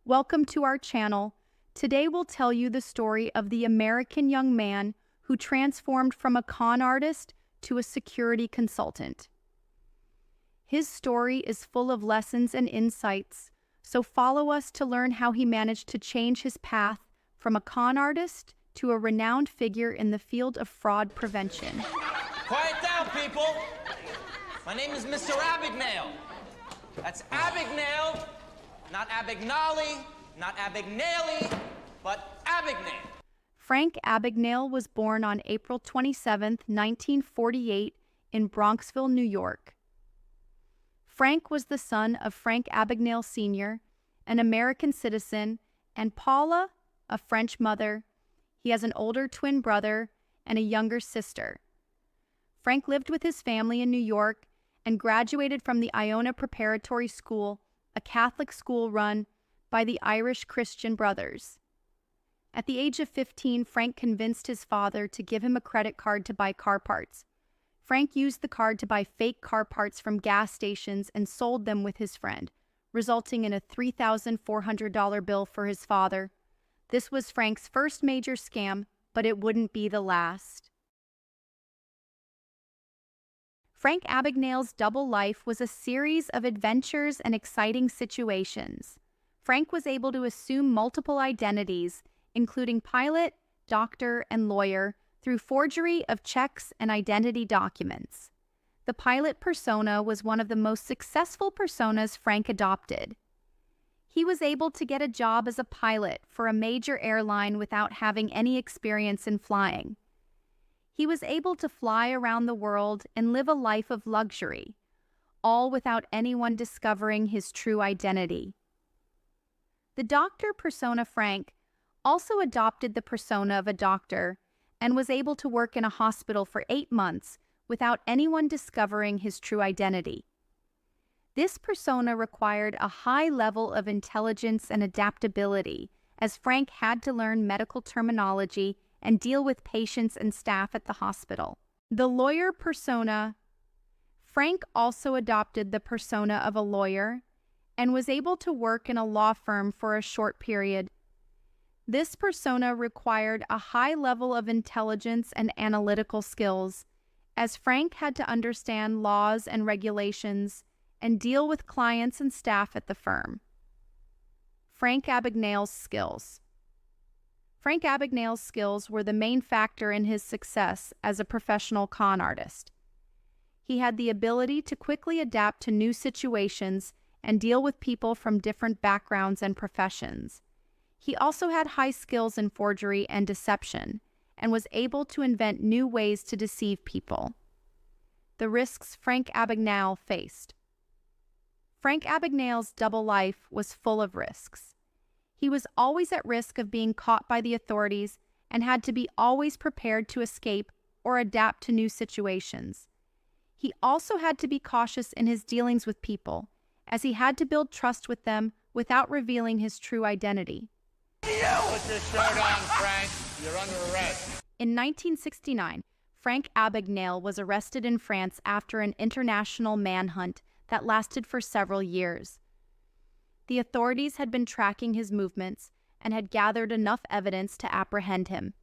Welcome to our channel. Today we'll tell you the story of the American young man who transformed from a con artist to a security consultant. His story is full of lessons and insights, so follow us to learn how he managed to change his path from a con artist to a renowned figure in the field of fraud prevention. Quiet down, people! My name is Mr. Abagnale. That's Abagnale, not Abagnale, not Abagnale, but Abagnale. Frank Abagnale was born on April 27, 1948, in Bronxville, New York. Frank was the son of Frank Abagnale Sr., an American citizen, and Paula, a French mother. He has an older twin brother and a younger sister. Frank lived with his family in New York and graduated from the Iona Preparatory School, a Catholic school run by the Irish Christian Brothers. At the age of 15, Frank convinced his father to give him a credit card to buy car parts. Frank used the card to buy fake car parts from gas stations and sold them with his friend, resulting in a $3,400 bill for his father. This was Frank's first major scam, but it wouldn't be the last. Frank Abagnale's double life was a series of adventures and exciting situations. Frank was able to assume multiple identities, including pilot, doctor, and lawyer, through forgery of checks and identity documents. The pilot persona was one of the most successful personas Frank adopted. He was able to get a job as a pilot for a major airline without having any experience in flying. He was able to fly around the world and live a life of luxury, all without anyone discovering his true identity. The doctor persona Frank also adopted the persona of a doctor and was able to work in a hospital for 8 months without anyone discovering his true identity. This persona required a high level of intelligence and adaptability, as Frank had to learn medical terminology and deal with patients and staff at the hospital. The lawyer persona, Frank also adopted the persona of a lawyer and was able to work in a law firm for a short period. This persona required a high level of intelligence and analytical skills, as Frank had to understand laws and regulations and deal with clients and staff at the firm. Frank Abagnale's skills. Frank Abagnale's skills were the main factor in his success as a professional con artist. He had the ability to quickly adapt to new situations and deal with people from different backgrounds and professions. He also had high skills in forgery and deception, and was able to invent new ways to deceive people. The risks Frank Abagnale faced. Frank Abagnale's double life was full of risks. He was always at risk of being caught by the authorities and had to be always prepared to escape or adapt to new situations. He also had to be cautious in his dealings with people, as he had to build trust with them without revealing his true identity. Put your shirt on, Frank. You're under arrest. In 1969, Frank Abagnale was arrested in France after an international manhunt that lasted for several years. The authorities had been tracking his movements and had gathered enough evidence to apprehend him.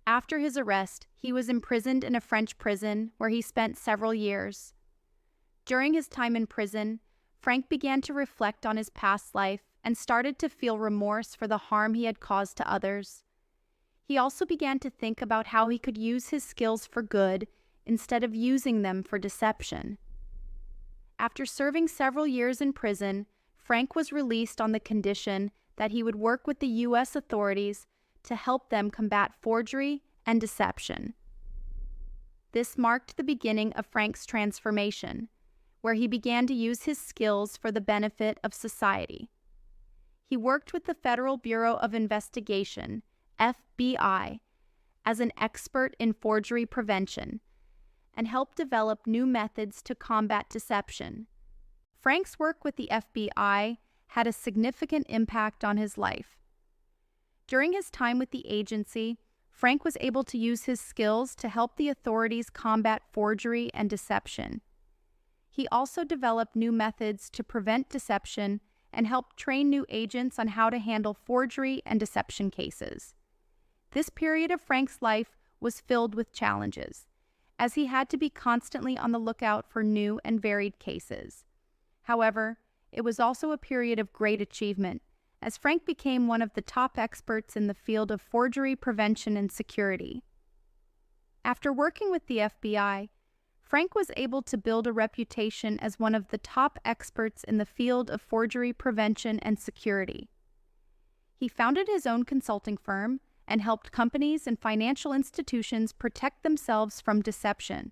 After his arrest, he was imprisoned in a French prison where he spent several years. During his time in prison, Frank began to reflect on his past life and started to feel remorse for the harm he had caused to others. He also began to think about how he could use his skills for good instead of using them for deception. After serving several years in prison, Frank was released on the condition that he would work with the U.S. authorities to help them combat forgery and deception. This marked the beginning of Frank's transformation, where he began to use his skills for the benefit of society. He worked with the Federal Bureau of Investigation, FBI, as an expert in forgery prevention, and helped develop new methods to combat deception. Frank's work with the FBI had a significant impact on his life. During his time with the agency, Frank was able to use his skills to help the authorities combat forgery and deception. He also developed new methods to prevent deception and helped train new agents on how to handle forgery and deception cases. This period of Frank's life was filled with challenges, as he had to be constantly on the lookout for new and varied cases. However, it was also a period of great achievement, as Frank became one of the top experts in the field of forgery prevention and security. After working with the FBI, Frank was able to build a reputation as one of the top experts in the field of forgery prevention and security. He founded his own consulting firm and helped companies and financial institutions protect themselves from deception.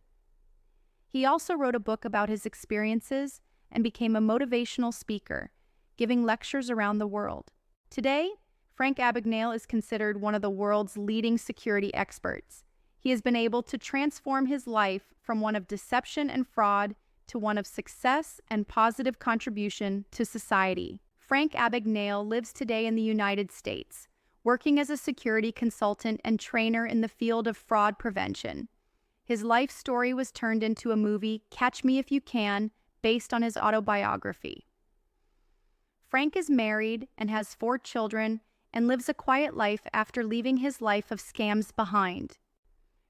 He also wrote a book about his experiences and became a motivational speaker, giving lectures around the world. Today, Frank Abagnale is considered one of the world's leading security experts. He has been able to transform his life from one of deception and fraud to one of success and positive contribution to society. Frank Abagnale lives today in the United States, working as a security consultant and trainer in the field of fraud prevention. His life story was turned into a movie, Catch Me If You Can, based on his autobiography. Frank is married and has 4 children and lives a quiet life after leaving his life of scams behind.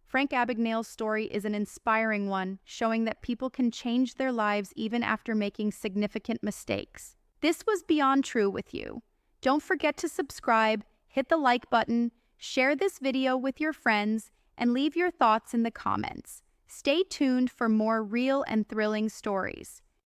Frank Abagnale's story is an inspiring one, showing that people can change their lives even after making significant mistakes. This was Beyond True with you. Don't forget to subscribe, hit the like button, share this video with your friends, and leave your thoughts in the comments. Stay tuned for more real and thrilling stories.